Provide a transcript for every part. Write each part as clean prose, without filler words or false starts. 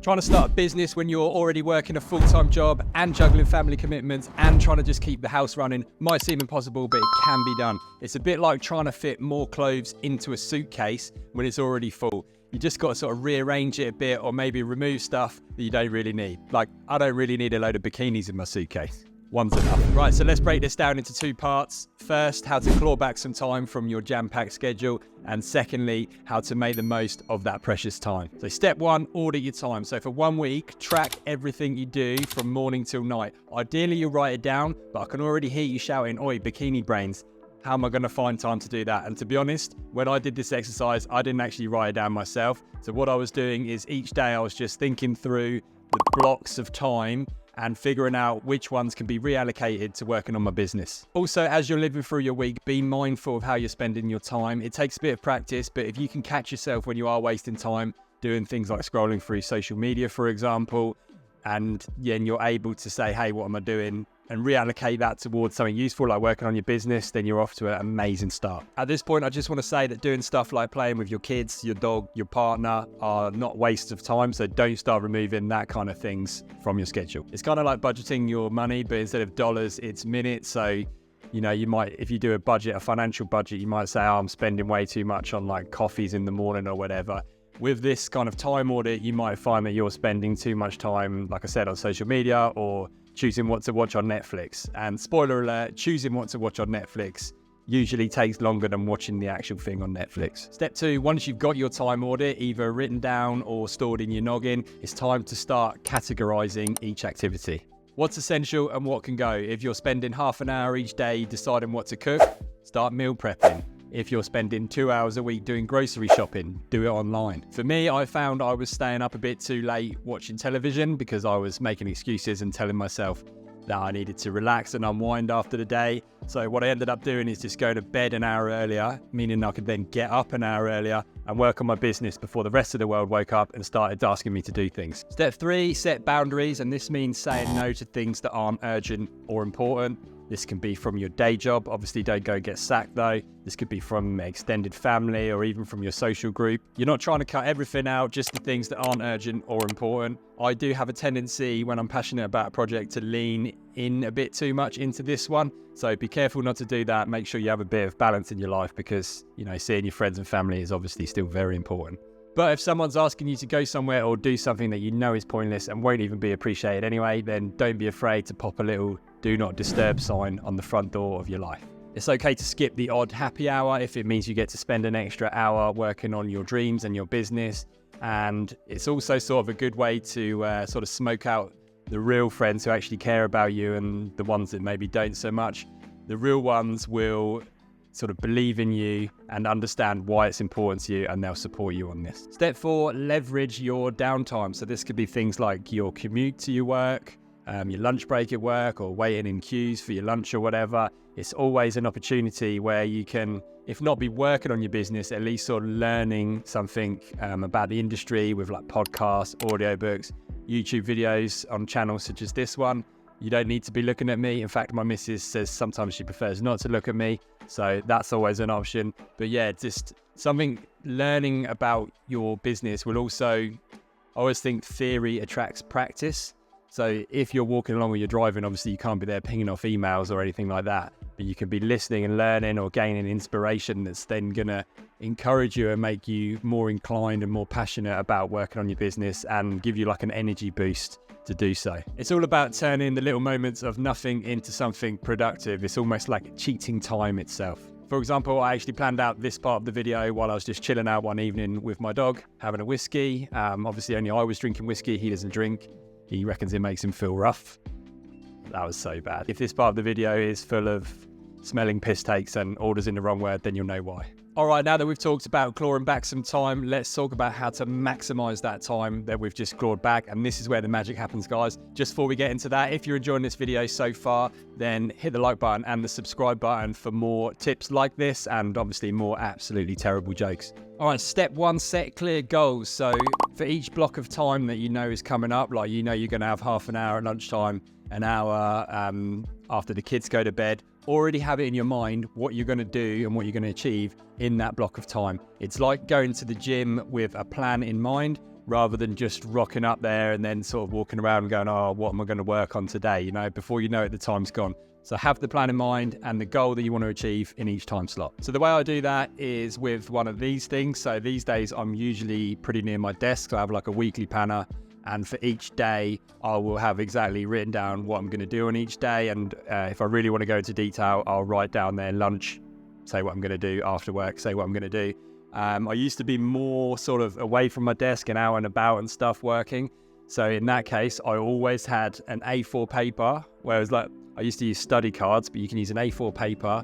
Trying to start a business when you're already working a full-time job and juggling family commitments and trying to just keep the house running might seem impossible, but it can be done. It's a bit like trying to fit more clothes into a suitcase when it's already full. You just got to sort of rearrange it a bit, or maybe remove stuff that you don't really need. Like, I don't really need a load of bikinis in my suitcase. One's enough. Right, so let's break this down into two parts. First, how to claw back some time from your jam-packed schedule. And secondly, how to make the most of that precious time. So step one, audit your time. So for 1 week, track everything you do from morning till night. Ideally, you write it down, but I can already hear you shouting, "Oi, bikini brains. How am I going to find time to do that?" And to be honest, when I did this exercise, I didn't actually write it down myself. So what I was doing is each day I was just thinking through the blocks of time and figuring out which ones can be reallocated to working on my business. Also, as you're living through your week, be mindful of how you're spending your time. It takes a bit of practice, but if you can catch yourself when you are wasting time doing things like scrolling through social media, for example, and then you're able to say, hey, what am I doing? And reallocate that towards something useful like working on your business, then you're off to an amazing start. At this point, I just want to say that doing stuff like playing with your kids, your dog, your partner are not wastes of time. So don't start removing that kind of things from your schedule. It's kind of like budgeting your money, but instead of dollars, it's minutes. So, you know, you might, if you do a financial budget, you might say, oh, I'm spending way too much on like coffees in the morning or whatever. With this kind of time audit, you might find that you're spending too much time, like I said, on social media or choosing what to watch on Netflix. And spoiler alert, choosing what to watch on Netflix usually takes longer than watching the actual thing on Netflix. Step two, once you've got your time audit, either written down or stored in your noggin, it's time to start categorizing each activity. What's essential and what can go? If you're spending half an hour each day deciding what to cook, start meal prepping. If you're spending 2 hours a week doing grocery shopping, do it online. For me, I found I was staying up a bit too late watching television because I was making excuses and telling myself that I needed to relax and unwind after the day. So what I ended up doing is just going to bed an hour earlier, meaning I could then get up an hour earlier and work on my business before the rest of the world woke up and started asking me to do things. Step three, set boundaries. And this means saying no to things that aren't urgent or important. This can be from your day job. Obviously, don't go get sacked though. This could be from extended family or even from your social group. You're not trying to cut everything out, just the things that aren't urgent or important. I do have a tendency when I'm passionate about a project to lean in a bit too much into this one. So be careful not to do that. Make sure you have a bit of balance in your life because, you know, seeing your friends and family is obviously still very important. But if someone's asking you to go somewhere or do something that you know is pointless and won't even be appreciated anyway, then don't be afraid to pop a little do not disturb sign on the front door of your life. It's okay to skip the odd happy hour if it means you get to spend an extra hour working on your dreams and your business. And it's also sort of a good way to sort of smoke out the real friends who actually care about you and the ones that maybe don't so much. The real ones will sort of believe in you and understand why it's important to you, and they'll support you on this. Step four, leverage your downtime. So this could be things like your commute to your work, your lunch break at work, or waiting in queues for your lunch or whatever. It's always an opportunity where you can, if not be working on your business, at least sort of learning something about the industry with like podcasts, audiobooks, YouTube videos on channels such as this one. You don't need to be looking at me. In fact, my missus says sometimes she prefers not to look at me. So that's always an option. But yeah, just something, learning about your business will also, I always think theory attracts practice. So if you're walking along or you're driving, obviously you can't be there pinging off emails or anything like that. But you can be listening and learning or gaining inspiration that's then going to encourage you and make you more inclined and more passionate about working on your business and give you like an energy boost to do so. It's all about turning the little moments of nothing into something productive. It's almost like cheating time itself. For example, I actually planned out this part of the video while I was just chilling out one evening with my dog, having a whiskey. Obviously only I was drinking whiskey, he doesn't drink. He reckons it makes him feel rough. That was so bad. If this part of the video is full of smelling piss takes and orders in the wrong word, then you'll know why. All right, now that we've talked about clawing back some time, let's talk about how to maximize that time that we've just clawed back. And this is where the magic happens, guys. Just before we get into that, if you're enjoying this video so far, then hit the like button and the subscribe button for more tips like this and obviously more absolutely terrible jokes. All right, step one, set clear goals. So for each block of time that you know is coming up, like you know you're going to have half an hour at lunchtime, an hour after the kids go to bed, already have it in your mind what you're going to do and what you're going to achieve in that block of time. It's like going to the gym with a plan in mind. rather than just rocking up there and then sort of walking around and going, oh, what am I going to work on today? You know, before you know it, the time's gone. So have the plan in mind and the goal that you want to achieve in each time slot. So the way I do that is with one of these things. So these days I'm usually pretty near my desk. So I have like a weekly planner, and for each day I will have exactly written down what I'm going to do on each day. And if I really want to go into detail, I'll write down there lunch, say what I'm going to do, after work, say what I'm going to do. I used to be more sort of away from my desk and out and about and stuff working. So in that case, I always had an A4 paper, whereas like I used to use study cards, but you can use an A4 paper,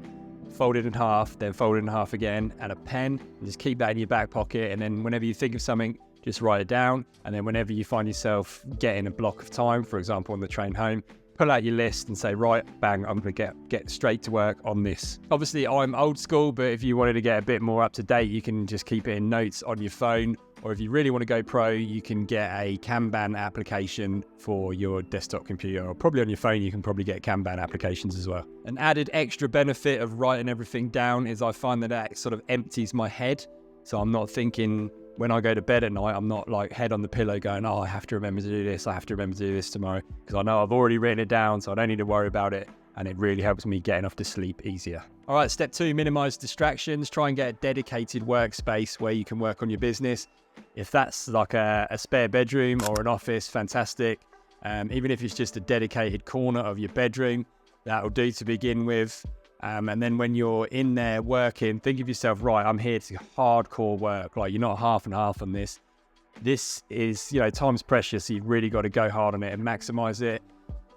fold it in half, then fold it in half again, and a pen, and just keep that in your back pocket. And then whenever you think of something, just write it down. And then whenever you find yourself getting a block of time, for example, on the train home, pull out your list and say, right, bang, I'm going to get straight to work on this. Obviously, I'm old school, but if you wanted to get a bit more up to date, you can just keep it in notes on your phone. Or if you really want to go pro, you can get a Kanban application for your desktop computer, or probably on your phone, you can probably get Kanban applications as well. An added extra benefit of writing everything down is I find that sort of empties my head. So I'm not thinking, when I go to bed at night, I'm not like head on the pillow going, oh, I have to remember to do this, I have to remember to do this tomorrow, because I know I've already written it down, so I don't need to worry about it. And it really helps me getting off to sleep easier. All right, step 2, minimize distractions. Try and get a dedicated workspace where you can work on your business. If that's like a spare bedroom or an office, fantastic. Even if it's just a dedicated corner of your bedroom, that'll do to begin with. And then when you're in there working, think of yourself, right, I'm here to hardcore work. Like, you're not half and half on this. This is, time's precious. So you've really got to go hard on it and maximize it.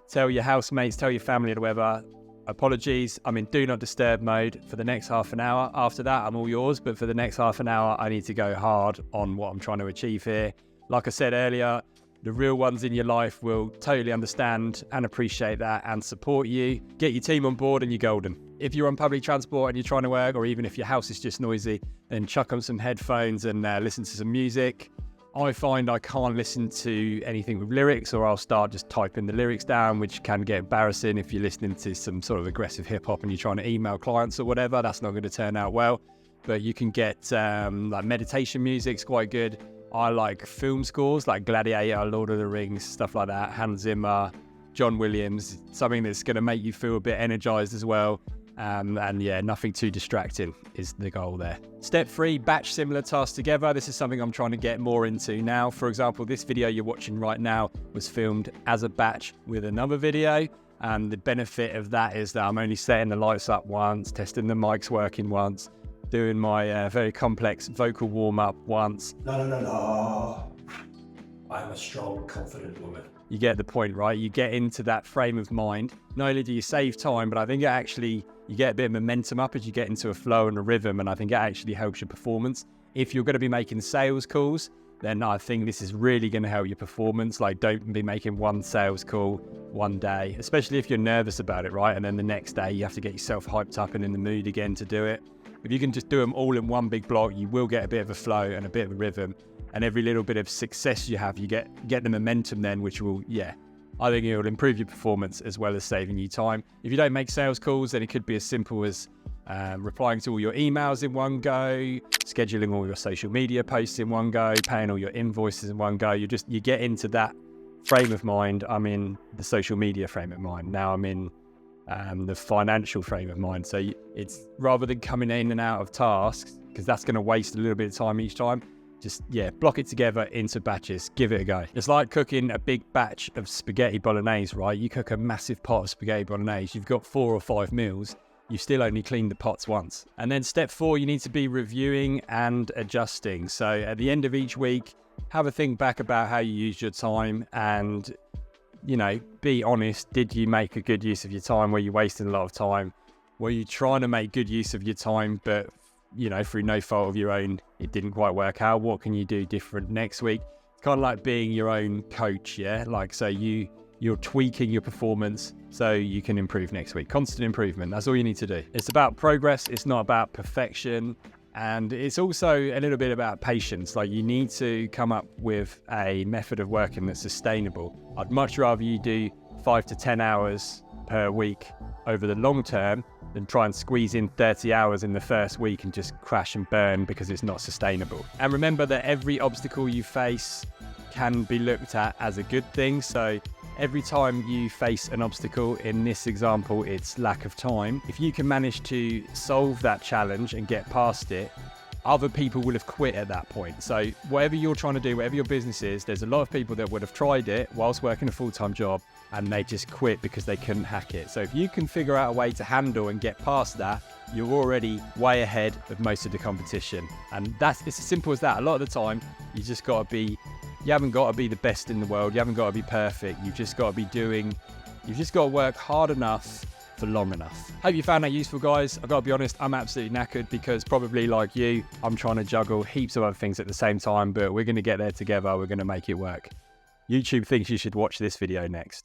Tell your housemates, tell your family or whatever, apologies, I'm in do not disturb mode for the next half an hour. After that, I'm all yours. But for the next half an hour, I need to go hard on what I'm trying to achieve here. Like I said earlier, the real ones in your life will totally understand and appreciate that and support you. Get your team on board and you're golden. If you're on public transport and you're trying to work, or even if your house is just noisy, then chuck on some headphones and listen to some music. I find I can't listen to anything with lyrics, or I'll start just typing the lyrics down, which can get embarrassing if you're listening to some sort of aggressive hip hop and you're trying to email clients or whatever. That's not going to turn out well. But you can get like meditation music's quite good. I like film scores like Gladiator, Lord of the Rings, stuff like that. Hans Zimmer, John Williams, something that's going to make you feel a bit energized as well. And yeah, nothing too distracting is the goal there. Step 3, batch similar tasks together. This is something I'm trying to get more into now. For example, this video you're watching right now was filmed as a batch with another video. And the benefit of that is that I'm only setting the lights up once, testing the mics working once, doing my very complex vocal warm-up once. No. I'm a strong, confident woman. You get the point, right? You get into that frame of mind. Not only do you save time, but I think you get a bit of momentum up as you get into a flow and a rhythm, and I think it actually helps your performance. If you're going to be making sales calls, then I think this is really going to help your performance. Like, don't be making one sales call one day, especially if you're nervous about it, right? And then the next day you have to get yourself hyped up and in the mood again to do it. If you can just do them all in one big block, you will get a bit of a flow and a bit of a rhythm. And every little bit of success you have, you get the momentum then, which will, I think it will improve your performance as well as saving you time. If you don't make sales calls, then it could be as simple as replying to all your emails in one go, scheduling all your social media posts in one go, paying all your invoices in one go. You get into that frame of mind. I'm in the social media frame of mind. Now I'm in the financial frame of mind. So it's rather than coming in and out of tasks, because that's going to waste a little bit of time each time. Just, block it together into batches. Give it a go. It's like cooking a big batch of spaghetti bolognese, right? You cook a massive pot of spaghetti bolognese. You've got 4 or 5 meals. You've still only cleaned the pots once. And then step 4, you need to be reviewing and adjusting. So at the end of each week, have a think back about how you used your time and, be honest. Did you make a good use of your time? Were you wasting a lot of time? Were you trying to make good use of your time, but through no fault of your own, it didn't quite work out? What can you do different next week? It's kind of like being your own coach, so you're tweaking your performance so you can improve next week. Constant improvement, that's all you need to do. It's about progress, it's not about perfection, and it's also a little bit about patience. Like, you need to come up with a method of working that's sustainable. I'd much rather you do 5 to 10 hours per week over the long term than try and squeeze in 30 hours in the first week and just crash and burn because it's not sustainable. And remember that every obstacle you face can be looked at as a good thing. So every time you face an obstacle, in this example, it's lack of time. If you can manage to solve that challenge and get past it, other people will have quit at that point. So whatever you're trying to do, whatever your business is, there's a lot of people that would have tried it whilst working a full-time job and they just quit because they couldn't hack it. So if you can figure out a way to handle and get past that, you're already way ahead of most of the competition. And it's as simple as that. A lot of the time, you haven't got to be the best in the world. You haven't got to be perfect. You've just got to work hard enough for long enough. Hope you found that useful, guys. I've got to be honest, I'm absolutely knackered because probably like you, I'm trying to juggle heaps of other things at the same time, but we're going to get there together. We're going to make it work. YouTube thinks you should watch this video next.